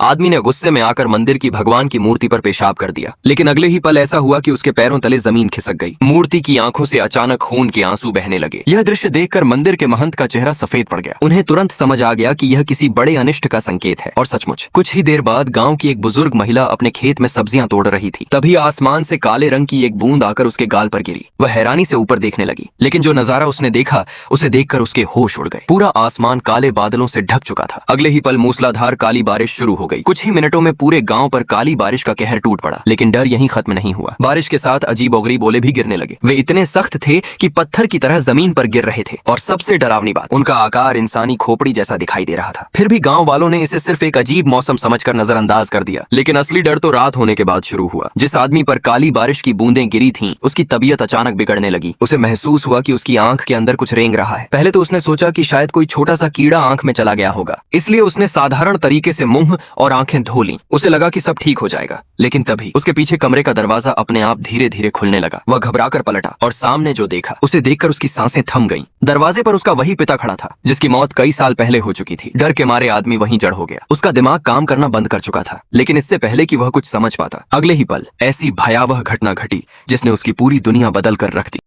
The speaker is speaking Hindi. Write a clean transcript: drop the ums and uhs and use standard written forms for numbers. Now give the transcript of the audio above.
आदमी ने गुस्से में आकर मंदिर की भगवान की मूर्ति पर पेशाब कर दिया, लेकिन अगले ही पल ऐसा हुआ कि उसके पैरों तले जमीन खिसक गई। मूर्ति की आंखों से अचानक खून के आंसू बहने लगे। यह दृश्य देखकर मंदिर के महंत का चेहरा सफेद पड़ गया। उन्हें तुरंत समझ आ गया कि यह किसी बड़े अनिष्ट का संकेत है। और सचमुच कुछ ही देर बाद गांव की एक बुजुर्ग महिला अपने खेत में सब्जियां तोड़ रही थी। तभी आसमान से काले रंग की एक बूंद आकर उसके गाल पर गिरी। वह हैरानी से ऊपर देखने लगी, लेकिन जो नजारा उसने देखा उसे देखकर उसके होश उड़ गए। पूरा आसमान काले बादलों से ढक चुका था। अगले ही पल मूसलाधार काली बारिश शुरू हो गई। कुछ ही मिनटों में पूरे गांव पर काली बारिश का कहर टूट पड़ा। लेकिन डर यहीं खत्म नहीं हुआ। बारिश के साथ अजीब-ओ-गरीब ओले भी गिरने लगे। वे इतने सख्त थे कि पत्थर की तरह जमीन पर गिर रहे थे। और सबसे डरावनी बात, उनका आकार इंसानी खोपड़ी जैसा दिखाई दे रहा था। फिर भी गांव वालों ने इसे सिर्फ एक अजीब मौसम समझकर नजरअंदाज कर दिया। लेकिन असली डर तो रात होने के बाद शुरू हुआ। जिस आदमी पर काली बारिश की बूंदें गिरी थीं, उसकी तबीयत अचानक बिगड़ने लगी। उसे महसूस हुआ कि उसकी आंख के अंदर कुछ रेंग रहा है। पहले तो उसने सोचा कि शायद कोई छोटा सा कीड़ा आंख में चला गया होगा, इसलिए उसने साधारण तरीके से मुंह और आंखें धो लीं। उसे लगा कि सब ठीक हो जाएगा। लेकिन तभी उसके पीछे कमरे का दरवाजा अपने आप धीरे धीरे खुलने लगा। वह घबराकर पलटा और सामने जो देखा उसे देखकर उसकी सांसें थम गईं। दरवाजे पर उसका वही पिता खड़ा था जिसकी मौत कई साल पहले हो चुकी थी। डर के मारे आदमी वहीं जड़ हो गया। उसका दिमाग काम करना बंद कर चुका था। लेकिन इससे पहले कि वह कुछ समझ पाता, अगले ही पल ऐसी भयावह घटना घटी जिसने उसकी पूरी दुनिया बदल कर रख दी।